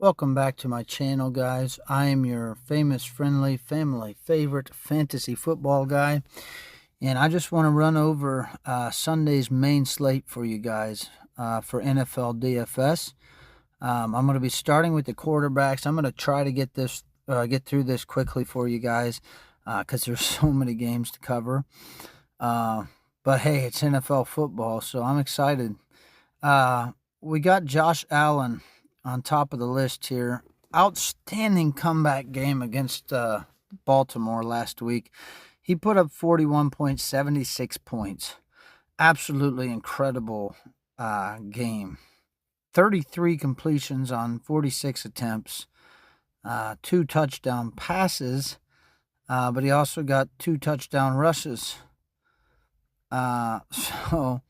Welcome back to my channel, guys. I am your famous, friendly, family favorite fantasy football guy, and I just want to run over Sunday's main slate for you guys for NFL DFS. I'm going to be starting with the quarterbacks. I'm going to try to get through this quickly for you guys because there's so many games to cover. But hey, it's NFL football, so I'm excited. We got Josh Allen on top of the list here. Outstanding comeback game against Baltimore last week. He put up 41.76 points. Absolutely incredible game. 33 completions on 46 attempts, 2 touchdown passes, but he also got 2 touchdown rushes. So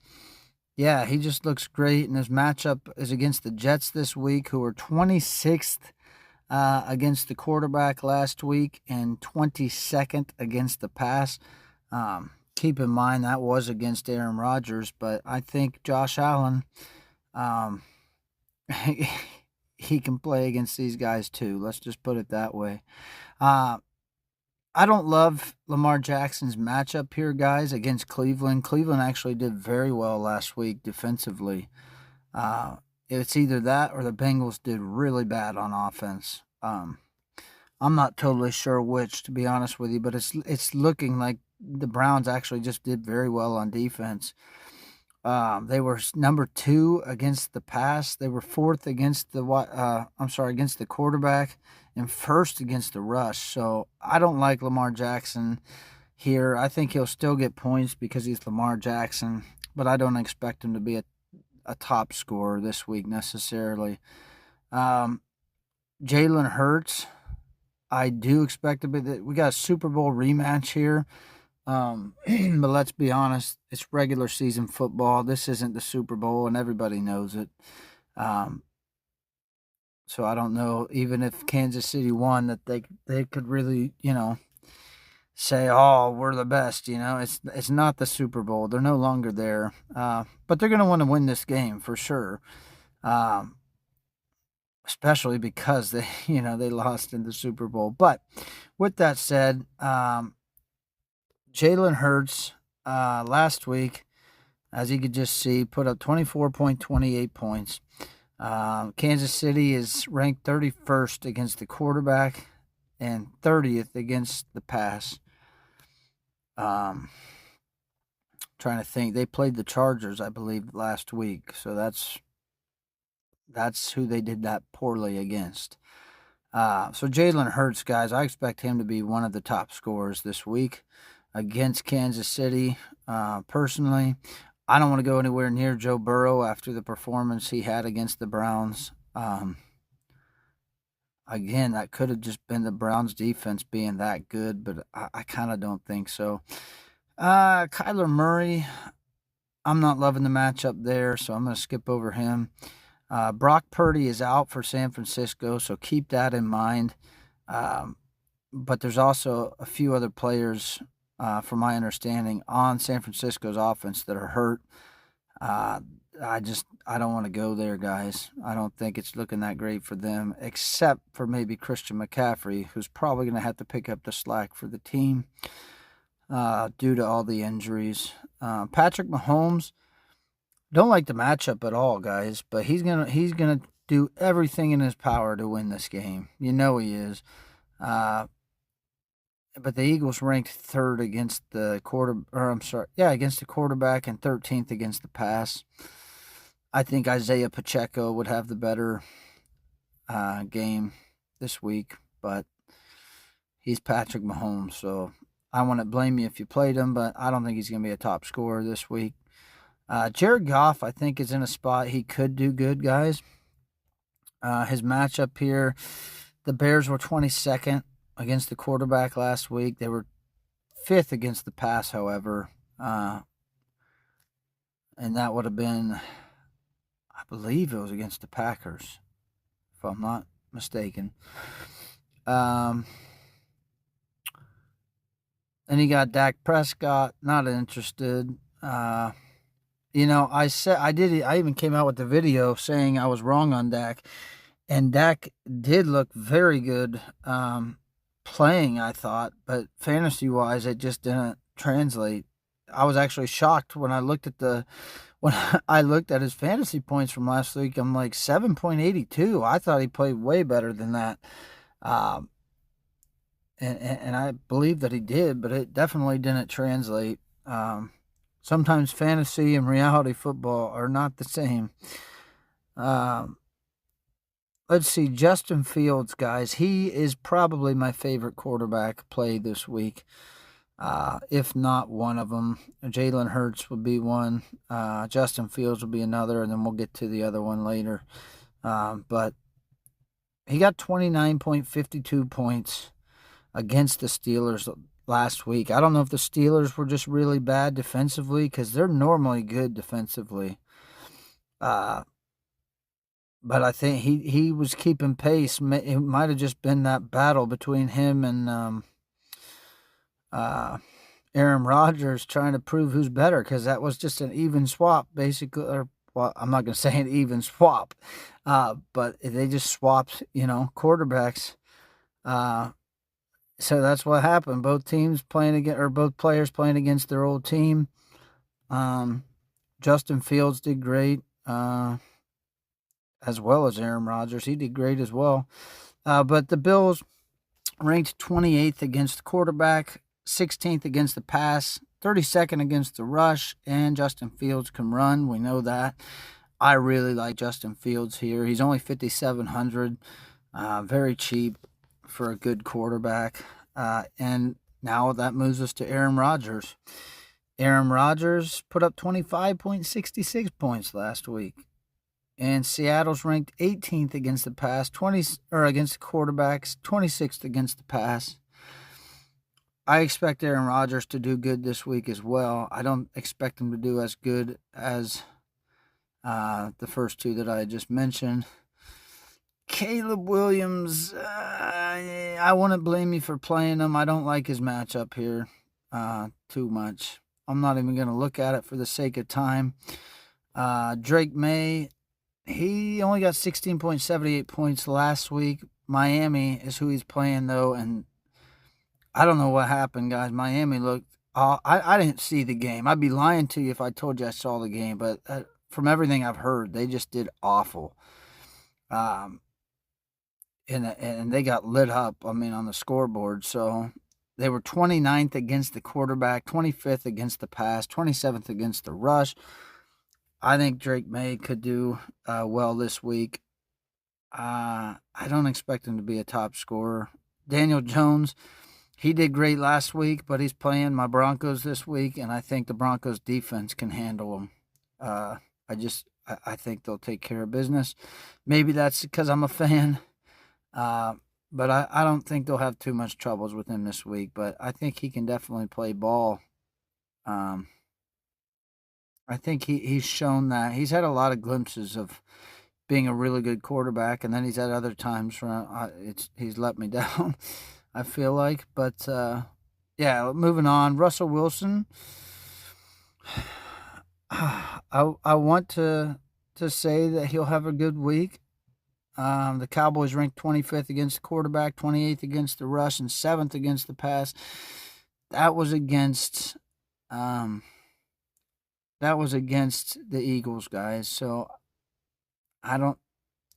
yeah, he just looks great, and his matchup is against the Jets this week, who were 26th against the quarterback last week and 22nd against the pass. Keep in mind that was against Aaron Rodgers, but I think Josh Allen, he can play against these guys too. Let's just put it that way. I don't love Lamar Jackson's matchup here, guys, against Cleveland. Cleveland actually did very well last week defensively. It's either that or the Bengals did really bad on offense. I'm not totally sure which, to be honest with you, but it's looking like the Browns actually just did very well on defense. They were number 2 against the pass. They were 4th against against the quarterback, and 1st against the rush. So I don't like Lamar Jackson here. I think he'll still get points because he's Lamar Jackson, but I don't expect him to be a top scorer this week necessarily. Jalen Hurts, I do expect to be. We got a Super Bowl rematch here. But let's be honest, it's regular season football. This isn't the Super Bowl, and everybody knows it. So I don't know, even if Kansas City won, that they could really, say, "Oh, we're the best." It's not the Super Bowl. They're no longer there. But they're going to want to win this game for sure. Especially because they lost in the Super Bowl. But with that said, Jalen Hurts last week, as you could just see, put up 24.28 points. Kansas City is ranked 31st against the quarterback and 30th against the pass. Trying to think. They played the Chargers, I believe, last week. So that's who they did that poorly against. So Jalen Hurts, guys, I expect him to be one of the top scorers this week against Kansas City. Personally, I don't want to go anywhere near Joe Burrow after the performance he had against the Browns. Again, that could have just been the Browns defense being that good, but I kind of don't think so. Kyler Murray, I'm not loving the matchup there, so I'm going to skip over him. Brock Purdy is out for San Francisco, so keep that in mind. But there's also a few other players, from my understanding, on San Francisco's offense that are hurt. I don't want to go there, guys. I don't think it's looking that great for them, except for maybe Christian McCaffrey, who's probably going to have to pick up the slack for the team due to all the injuries. Patrick Mahomes, don't like the matchup at all, guys, but he's gonna do everything in his power to win this game. You know he is. But the Eagles ranked 3rd against the against the quarterback and 13th against the pass. I think Isaiah Pacheco would have the better game this week, but he's Patrick Mahomes, so I wouldn't blame you if you played him, but I don't think he's going to be a top scorer this week. Jared Goff, I think, is in a spot he could do good, guys. His matchup here, the Bears were 22nd against the quarterback last week. They were 5th against the pass, however. And that would have been, I believe it was against the Packers, if I'm not mistaken. And you got Dak Prescott, not interested. I even came out with the video saying I was wrong on Dak. And Dak did look very good playing, I thought, but fantasy-wise, it just didn't translate. I was actually shocked when I looked at when I looked at his fantasy points from last week. I'm like 7.82. I thought he played way better than that. Um, and I believe that he did, but it definitely didn't translate. Sometimes fantasy and reality football are not the same. Um, let's see, Justin Fields, guys. He is probably my favorite quarterback play this week. If not one of them, Jalen Hurts would be one. Justin Fields will be another, and then we'll get to the other one later. But he got 29.52 points against the Steelers last week. I don't know if the Steelers were just really bad defensively because they're normally good defensively. But I think he was keeping pace. It might have just been that battle between him and Aaron Rodgers trying to prove who's better, because that was just an even swap, basically. Or, well, I'm not going to say an even swap, but they just swapped, quarterbacks. So that's what happened. Both teams playing against, or both players playing against their old team. Justin Fields did great, as well as Aaron Rodgers. He did great as well. But the Bills ranked 28th against the quarterback, 16th against the pass, 32nd against the rush, and Justin Fields can run. We know that. I really like Justin Fields here. He's only 5,700, very cheap for a good quarterback. And now that moves us to Aaron Rodgers. Aaron Rodgers put up 25.66 points last week. And Seattle's ranked 18th against the pass, against the quarterbacks, 26th against the pass. I expect Aaron Rodgers to do good this week as well. I don't expect him to do as good as the first two that I just mentioned. Caleb Williams, I wouldn't blame you for playing him. I don't like his matchup here too much. I'm not even going to look at it for the sake of time. Drake May, he only got 16.78 points last week. Miami is who he's playing, though, and I don't know what happened, guys. Miami looked... I didn't see the game. I'd be lying to you if I told you I saw the game, but from everything I've heard, they just did awful. And they got lit up, on the scoreboard. So they were 29th against the quarterback, 25th against the pass, 27th against the rush. I think Drake May could do well this week. I don't expect him to be a top scorer. Daniel Jones, he did great last week, but he's playing my Broncos this week, and I think the Broncos defense can handle him. I think they'll take care of business. Maybe that's because I'm a fan. But I don't think they'll have too much troubles with him this week. But I think he can definitely play ball. I think he's shown that. He's had a lot of glimpses of being a really good quarterback, and then he's had other times where he's let me down, I feel like. But, yeah, moving on. Russell Wilson. I want to say that he'll have a good week. The Cowboys ranked 25th against the quarterback, 28th against the rush, and 7th against the pass. That was against the Eagles, guys. So I don't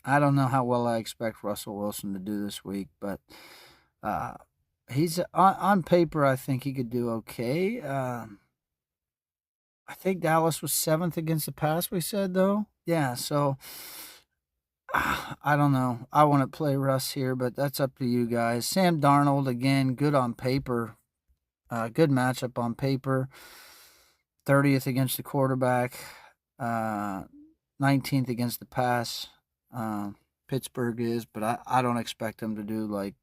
know how well I expect Russell Wilson to do this week, but he's on paper. I think he could do okay. I think Dallas was 7th against the pass. We said though, yeah. So. I don't know. I want to play Russ here, but that's up to you guys. Sam Darnold, again, good on paper. Good matchup on paper. 30th against the quarterback. 19th against the pass. Pittsburgh is, but I don't expect him to do,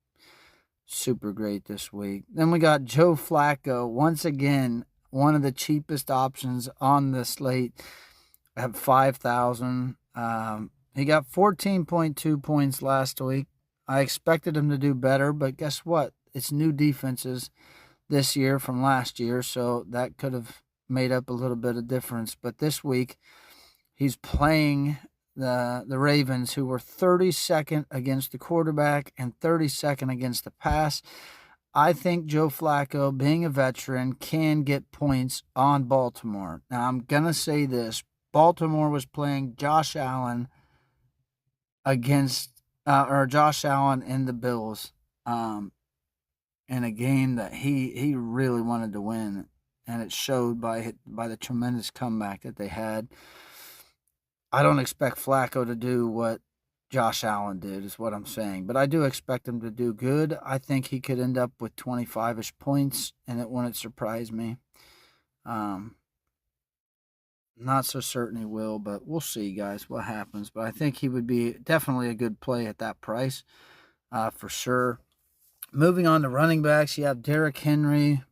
super great this week. Then we got Joe Flacco. Once again, one of the cheapest options on the slate at 5,000. He got 14.2 points last week. I expected him to do better, but guess what? It's new defenses this year from last year, so that could have made up a little bit of difference. But this week, he's playing the Ravens, who were 32nd against the quarterback and 32nd against the pass. I think Joe Flacco, being a veteran, can get points on Baltimore. Now, I'm going to say this. Baltimore was playing Josh Allen Josh Allen and the Bills in a game that he really wanted to win, and it showed by the tremendous comeback that they had. I don't expect Flacco to do what Josh Allen did, is what I'm saying. But I do expect him to do good. I think he could end up with 25-ish points, and it wouldn't surprise me. Not so certain he will, but we'll see, guys, what happens. But I think he would be definitely a good play at that price, for sure. Moving on to running backs, you have Derrick Henry,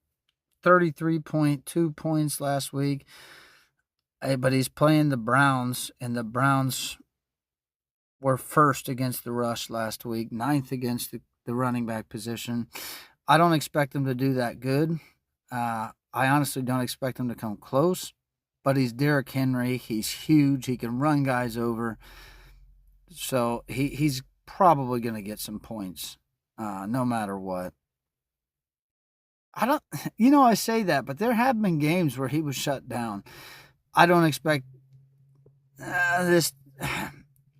33.2 points last week. But he's playing the Browns, and the Browns were first against the rush last week, ninth against the running back position. I don't expect him to do that good. I honestly don't expect him to come close, but he's Derrick Henry. He's huge. He can run guys over. So he's probably going to get some points, no matter what. I say that, but there have been games where he was shut down. I don't expect this.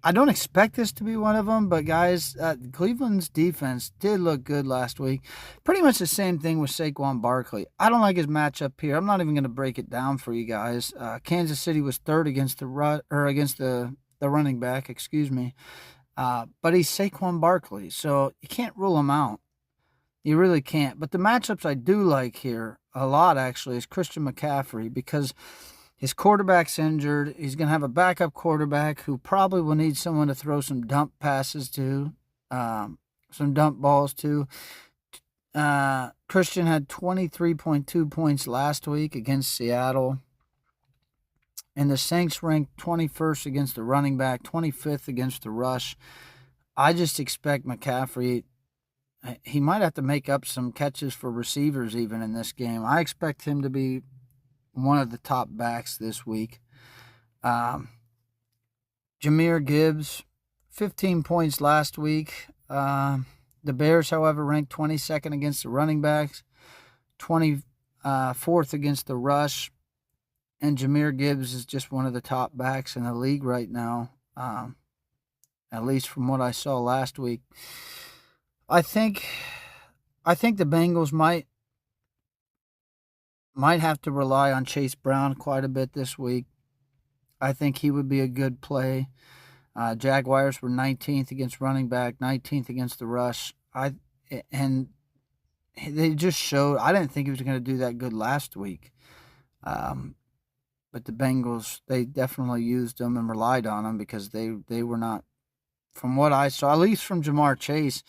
I don't expect this to be one of them, but guys, Cleveland's defense did look good last week. Pretty much the same thing with Saquon Barkley. I don't like his matchup here. I'm not even going to break it down for you guys. Kansas City was third against the running back, excuse me. But he's Saquon Barkley, so you can't rule him out. You really can't. But the matchups I do like here a lot, actually, is Christian McCaffrey, because his quarterback's injured. He's going to have a backup quarterback who probably will need someone to throw some dump passes to, some dump balls to. Christian had 23.2 points last week against Seattle. And the Saints ranked 21st against the running back, 25th against the rush. I just expect McCaffrey, he might have to make up some catches for receivers even in this game. I expect him to be one of the top backs this week. Jahmyr Gibbs, 15 points last week. The Bears, however, ranked 22nd against the running backs, 24th against the rush. And Jahmyr Gibbs is just one of the top backs in the league right now, at least from what I saw last week. I think the Bengals might have to rely on Chase Brown quite a bit this week. I think he would be a good play. Jaguars were 19th against running back, 19th against the rush. And they just showed, I didn't think he was going to do that good last week. But the Bengals, they definitely used him and relied on him because they were not, from what I saw, at least from Jamar Chase,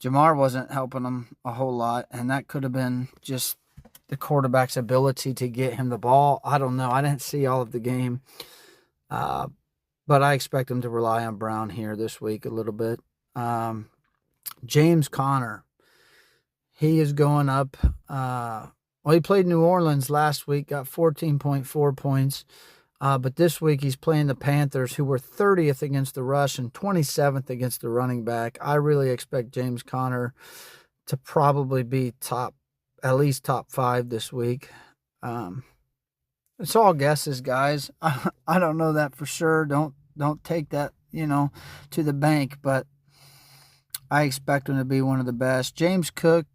Jamar wasn't helping him a whole lot, and that could have been just the quarterback's ability to get him the ball. I don't know. I didn't see all of the game. But I expect him to rely on Brown here this week a little bit. James Conner. He is going up. He played New Orleans last week, got 14.4 points. But this week he's playing the Panthers, who were 30th against the rush and 27th against the running back. I really expect James Conner to probably be at least top 5 this week. It's all guesses, guys. I don't know that for sure. Don't take that, to the bank, but I expect him to be one of the best. James Cook,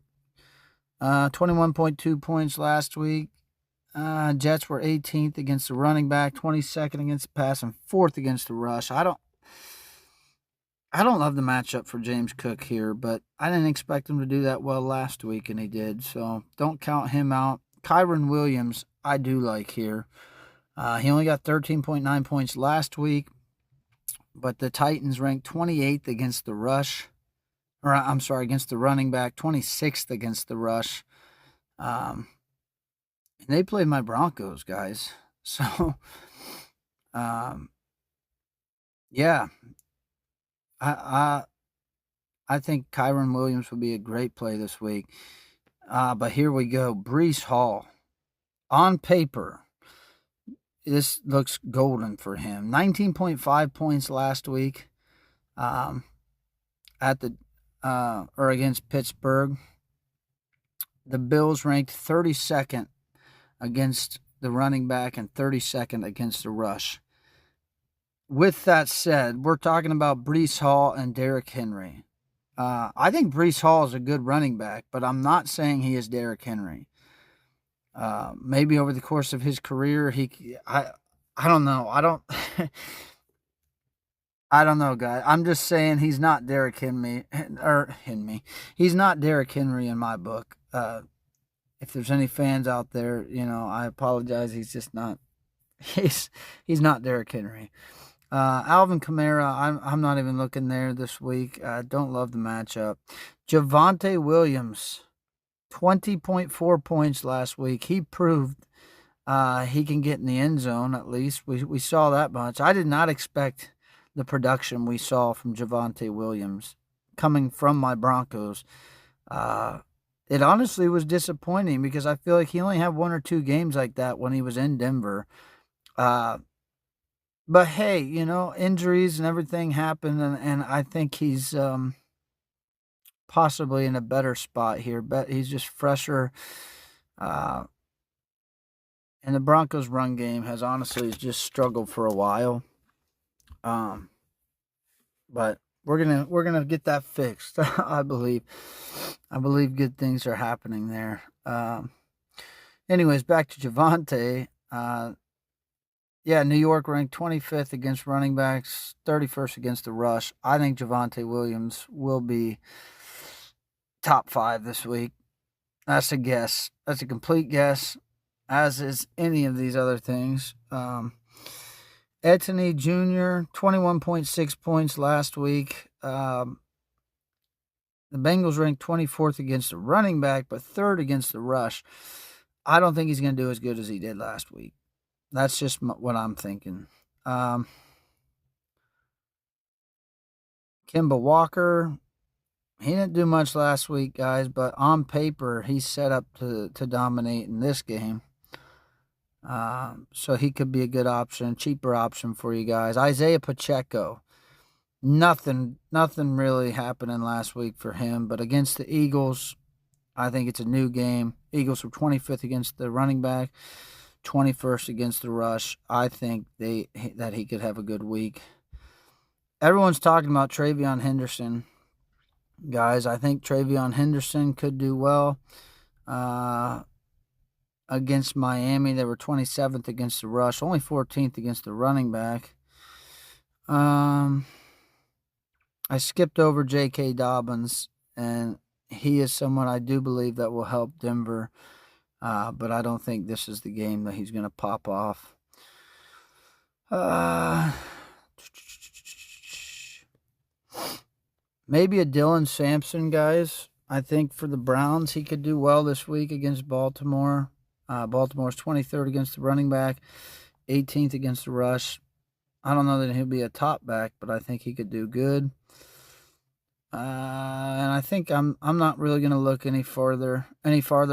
21.2 points last week. Jets were 18th against the running back, 22nd against the pass, and 4th against the rush. I don't love the matchup for James Cook here, but I didn't expect him to do that well last week, and he did. So don't count him out. Kyren Williams, I do like here. He only got 13.9 points last week, but the Titans ranked 28th against the rush. Against the running back, 26th against the rush. And they played my Broncos, guys. So, yeah. I think Kyren Williams would be a great play this week. But here we go. Breece Hall. On paper, this looks golden for him. 19.5 points last week um, at the or against Pittsburgh. The Bills ranked 32nd against the running back and 32nd against the rush. With that said, we're talking about Breece Hall and Derrick Henry. I think Breece Hall is a good running back, but I'm not saying he is Derrick Henry. Maybe over the course of his career, I don't know. I don't know, guys. I'm just saying he's not Derrick Henry, He's not Derrick Henry in my book. If there's any fans out there, I apologize. He's just not. He's not Derrick Henry. Alvin Kamara, I'm not even looking there this week. I don't love the matchup. Javonte Williams, 20.4 points last week. He proved he can get in the end zone at least. We saw that much. I did not expect the production we saw from Javonte Williams coming from my Broncos. It honestly was disappointing because I feel like he only had 1 or 2 games like that when he was in Denver. But hey, injuries and everything happen, and I think he's possibly in a better spot here. But he's just fresher. And the Broncos' run game has honestly just struggled for a while. But we're gonna get that fixed. I believe good things are happening there. Anyways, back to Javonte. New York ranked 25th against running backs, 31st against the rush. I think Javonte Williams will be top 5 this week. That's a guess. That's a complete guess, as is any of these other things. Etienne Jr., 21.6 points last week. The Bengals ranked 24th against the running back, but 3rd against the rush. I don't think he's going to do as good as he did last week. That's just what I'm thinking. Kemba Walker, he didn't do much last week, guys, but on paper, he's set up to dominate in this game. So he could be a good option, cheaper option for you guys. Isaiah Pacheco, nothing really happening last week for him, but against the Eagles, I think it's a new game. Eagles were 25th against the running back, 21st against the rush. I think that he could have a good week. Everyone's talking about TreVeyon Henderson. Guys, I think TreVeyon Henderson could do well. Against Miami, they were 27th against the rush, only 14th against the running back. I skipped over J.K. Dobbins, and he is someone I do believe that will help Denver. But I don't think this is the game that he's going to pop off. Maybe a Dylan Sampson, guys. I think for the Browns, he could do well this week against Baltimore. Baltimore's 23rd against the running back, 18th against the rush. I don't know that he'll be a top back, but I think he could do good. And I think I'm not really going to look any farther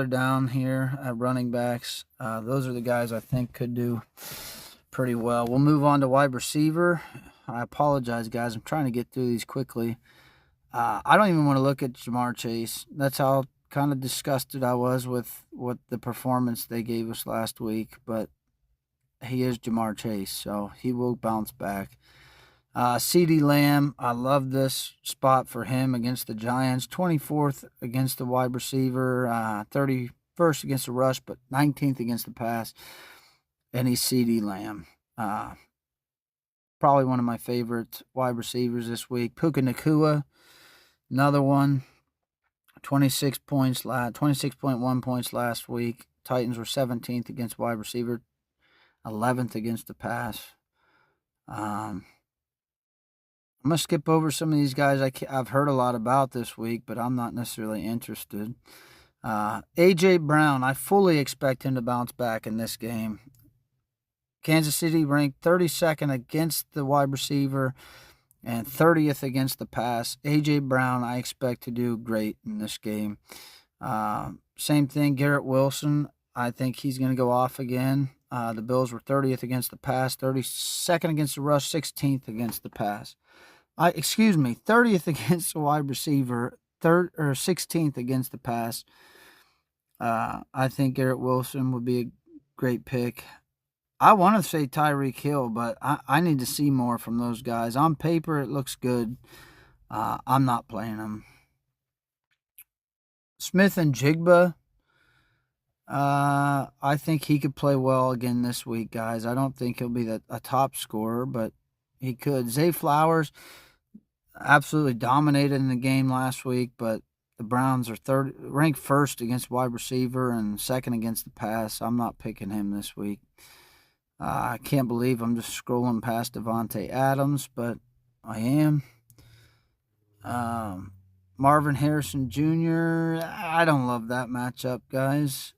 down here at running backs. Those are the guys I think could do pretty well. We'll move on to wide receiver. I apologize, guys. I'm trying to get through these quickly. I don't even want to look at Jamar Chase. That's how kind of disgusted I was with what the performance they gave us last week. But he is Jamar Chase, so he will bounce back. CeeDee Lamb, I love this spot for him against the Giants. 24th against the wide receiver, 31st against the rush, but 19th against the pass. And he's CeeDee Lamb. Probably one of my favorite wide receivers this week. Puka Nacua, another one. 26.1 points last week. Titans were 17th against wide receiver, 11th against the pass. I'm going to skip over some of these guys I've heard a lot about this week, but I'm not necessarily interested. A.J. Brown, I fully expect him to bounce back in this game. Kansas City ranked 32nd against the wide receiver and 30th against the pass. A.J. Brown, I expect to do great in this game. Same thing, Garrett Wilson. I think he's going to go off again. The Bills were 30th against the pass, 32nd against the rush, 16th against the pass. 30th against the wide receiver, 16th against the pass. I think Garrett Wilson would be a great pick. I want to say Tyreek Hill, but I need to see more from those guys. On paper, it looks good. I'm not playing them. Smith and Jigba. I think he could play well again this week, guys. I don't think he'll be a top scorer, but he could. Zay Flowers absolutely dominated in the game last week, but the Browns are ranked first against wide receiver and second against the pass. I'm not picking him this week. I can't believe I'm just scrolling past Devontae Adams, but I am. Marvin Harrison Jr., I don't love that matchup, guys.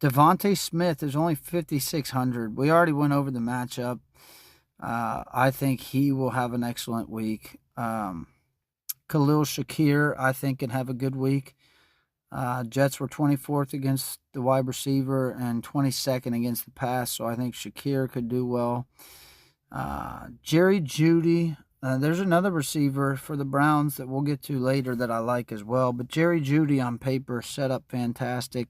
Devontae Smith is only 5,600. We already went over the matchup. I think he will have an excellent week. Khalil Shakir, I think, can have a good week. Jets were 24th against the wide receiver and 22nd against the pass, so I think Shakir could do well. Jerry Jeudy, there's another receiver for the Browns that we'll get to later that I like as well, but Jerry Jeudy on paper set up fantastic.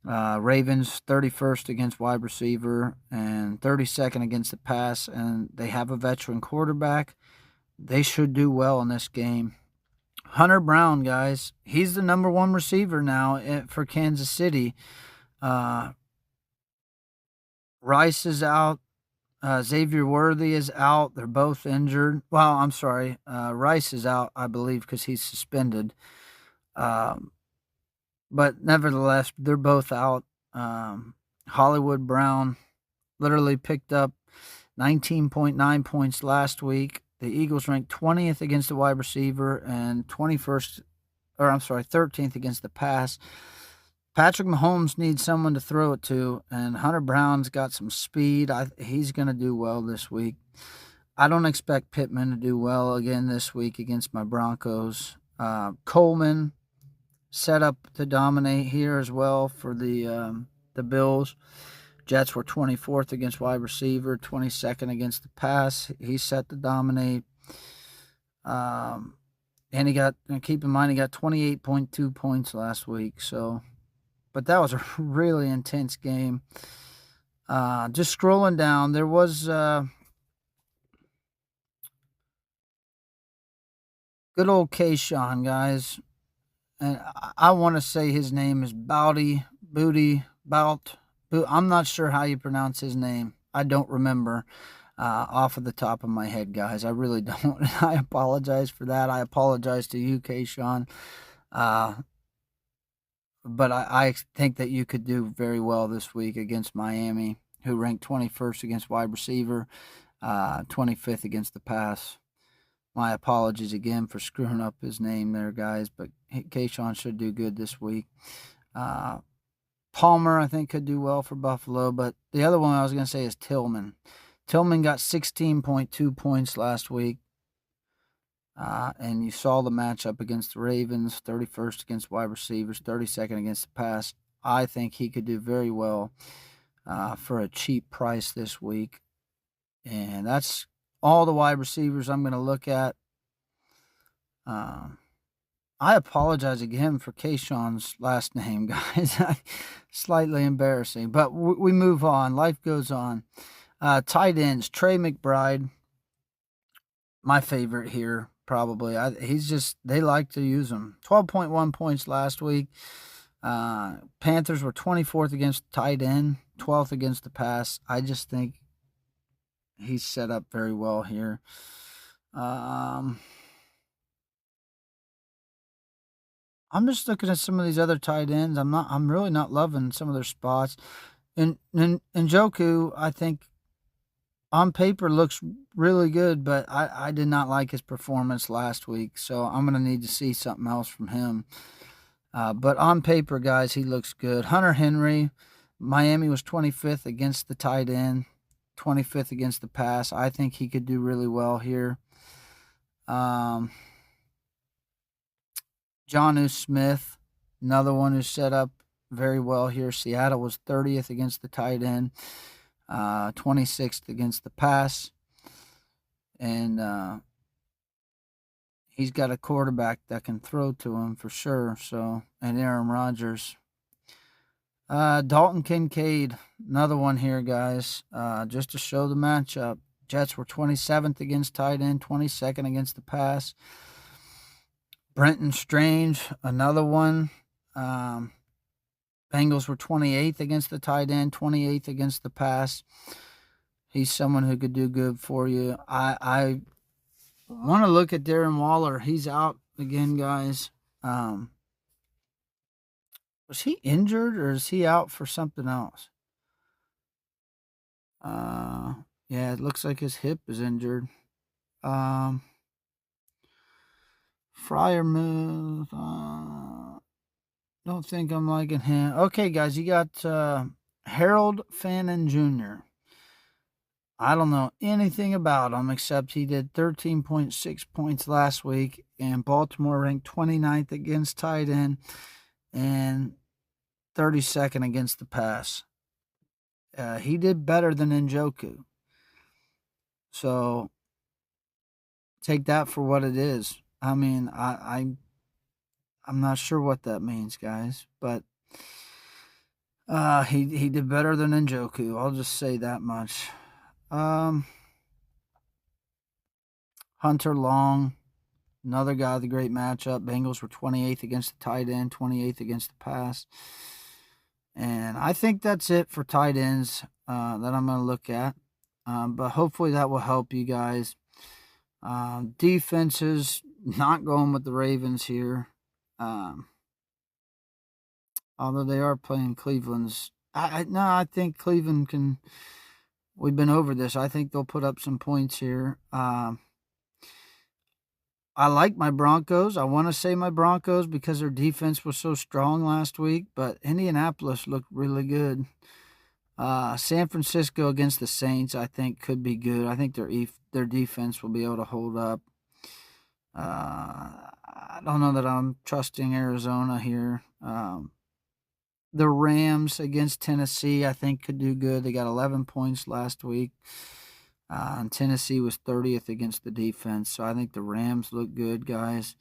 Ravens 31st against wide receiver and 32nd against the pass, and they have a veteran quarterback. They should do well in this game. Hunter Brown, guys, he's the number one receiver now for Kansas City. Rice is out. Xavier Worthy is out. They're both injured. Well, I'm sorry. Rice is out, I believe, because he's suspended. But nevertheless, they're both out. Hollywood Brown literally picked up 19.9 points last week. The Eagles ranked 20th against the wide receiver and 13th against the pass. Patrick Mahomes needs someone to throw it to, and Hunter Brown's got some speed. He's going to do well this week. I don't expect Pittman to do well again this week against my Broncos. Coleman set up to dominate here as well for the Bills. Jets were 24th against wide receiver, 22nd against the pass. He's set to dominate. And keep in mind, he got 28.2 points last week. But that was a really intense game. Just scrolling down, there was good old Kayshawn, guys. And I want to say his name is Bout. I'm not sure how you pronounce his name. I don't remember off of the top of my head, guys. I really don't. I apologize for that. I apologize to you, Kayshawn. But I think that you could do very well this week against Miami, who ranked 21st against wide receiver, 25th against the pass. My apologies again for screwing up his name there, guys, but Kayshawn should do good this week. Palmer, I think, could do well for Buffalo, but the other one I was going to say is Tillman. Tillman got 16.2 points last week, and you saw the matchup against the Ravens, 31st against wide receivers, 32nd against the pass. I think he could do very well for a cheap price this week, and that's all the wide receivers I'm going to look at. I apologize again for Kayshawn's last name, guys. Slightly embarrassing, but we move on. Life goes on. Tight ends, Trey McBride, my favorite here, probably. They like to use him. 12.1 points last week. Panthers were 24th against tight end, 12th against the pass. I just think he's set up very well here. I'm just looking at some of these other tight ends. I'm really not loving some of their spots. And Njoku, I think on paper looks really good, but I did not like his performance last week, so I'm going to need to see something else from him. But on paper, guys, he looks good. Hunter Henry, Miami was 25th against the tight end, 25th against the pass. I think he could do really well here. Jonnu Smith, another one who's set up very well here. Seattle was 30th against the tight end, 26th against the pass. And he's got a quarterback that can throw to him for sure. So, and Aaron Rodgers. Dalton Kincaid, another one here, guys. Just to show the matchup. Jets were 27th against tight end, 22nd against the pass. Brenton Strange, another one. Bengals were 28th against the tight end, 28th against the pass. He's someone who could do good for you. I want to look at Darren Waller. He's out again, guys. Was he injured or is he out for something else? Yeah, it looks like his hip is injured. Fryer move. Don't think I'm liking him. Okay, guys, you got Harold Fannin Jr. I don't know anything about him except he did 13.6 points last week, and Baltimore ranked 29th against tight end and 32nd against the pass. He did better than Njoku. So take that for what it is. I mean, I'm not sure what that means, guys, but he did better than Njoku. I'll just say that much. Hunter Long, another guy with a great matchup. Bengals were 28th against the tight end, 28th against the pass. And I think that's it for tight ends that I'm going to look at. But hopefully that will help you guys. Defenses, not going with the Ravens here. Although they are playing Cleveland's. I think Cleveland can. We've been over this. I think they'll put up some points here. I like my Broncos. I want to say my Broncos because their defense was so strong last week, but Indianapolis looked really good. San Francisco against the Saints, I think, could be good. I think their defense will be able to hold up. I don't know that I'm trusting Arizona here. The Rams against Tennessee, I think, could do good. They got 11 points last week. And Tennessee was 30th against the defense. So I think the Rams look good, guys.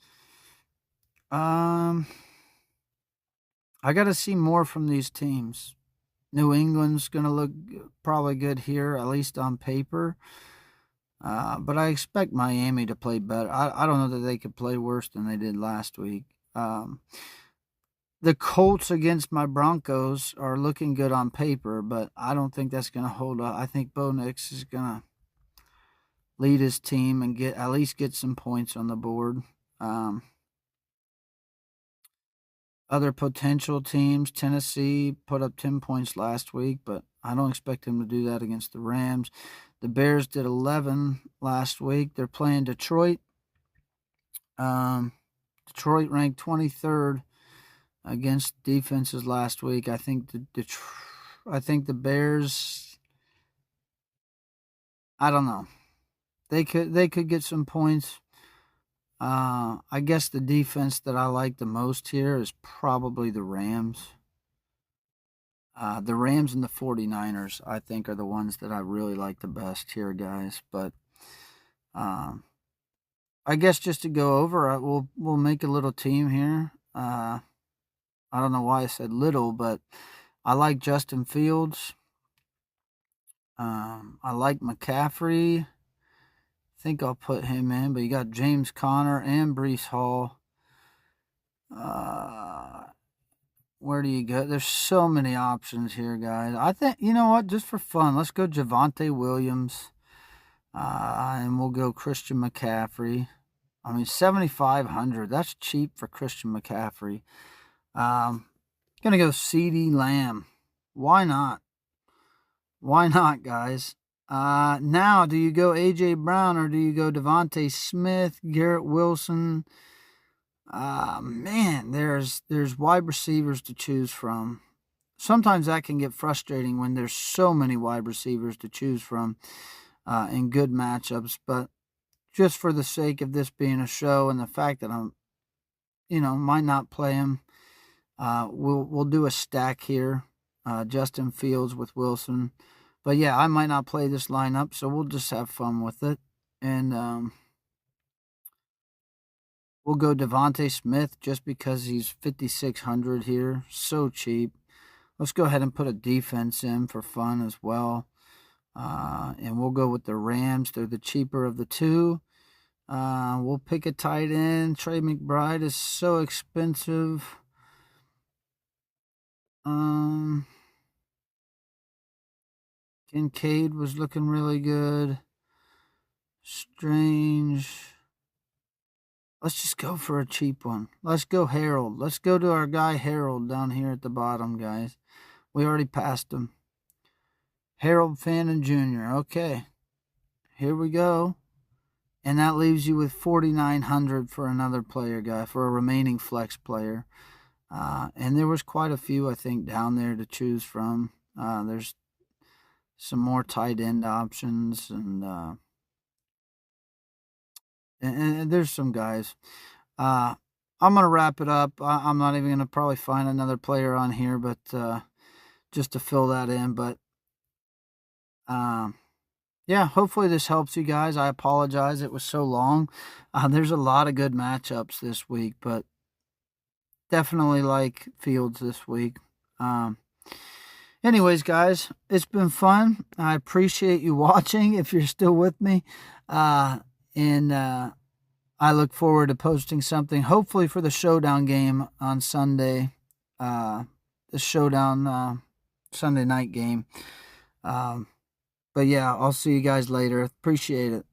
I got to see more from these teams. New England's going to look probably good here, at least on paper. But I expect Miami to play better. I don't know that they could play worse than they did last week. The Colts against my Broncos are looking good on paper, but I don't think that's going to hold up. I think Bo Nix is going to lead his team and at least get some points on the board. Other potential teams, Tennessee put up 10 points last week, but I don't expect them to do that against the Rams. The Bears did 11 last week. They're playing Detroit. Detroit ranked 23rd against defenses last week. I think the Bears. I don't know. They could get some points. I guess the defense that I like the most here is probably the Rams. The Rams and the 49ers, I think, are the ones that I really like the best here, guys. But I guess just to go over, we'll make a little team here. I don't know why I said little, but I like Justin Fields. I like McCaffrey. I think I'll put him in, but you got James Conner and Breece Hall. Where do you go? There's so many options here, guys. I think, you know what, just for fun, let's go Javonte Williams. And we'll go Christian McCaffrey. I mean, $7,500. That's cheap for Christian McCaffrey. Gonna go CeeDee Lamb. Why not? Why not, guys? Now, do you go A.J. Brown or do you go Devontae Smith, Garrett Wilson? Man, there's wide receivers to choose from. Sometimes that can get frustrating when there's so many wide receivers to choose from in good matchups. But just for the sake of this being a show and the fact that I'm, might not play him, We'll do a stack here. Justin Fields with Wilson. But yeah, I might not play this lineup, so we'll just have fun with it. And we'll go Devontae Smith just because he's 5,600 here. So cheap. Let's go ahead and put a defense in for fun as well. And we'll go with the Rams. They're the cheaper of the two. We'll pick a tight end. Trey McBride is so expensive. Kincaid was looking really good. Strange. Let's just go for a cheap one. Let's go Harold. Let's go to our guy Harold down here at the bottom, guys. We already passed him. Harold Fannin Jr. Okay. Here we go. And that leaves you with 4,900 for another player, guy, for a remaining flex player. And there was quite a few, I think, down there to choose from. There's some more tight end options, and there's some guys. I'm going to wrap it up. I'm not even going to probably find another player on here, but just to fill that in. But yeah, hopefully this helps you guys. I apologize it was so long. There's a lot of good matchups this week, but definitely like Fields this week. Anyways, guys, it's been fun. I appreciate you watching if you're still with me. And I look forward to posting something, hopefully for the showdown game on Sunday. The showdown Sunday night game. But yeah, I'll see you guys later. Appreciate it.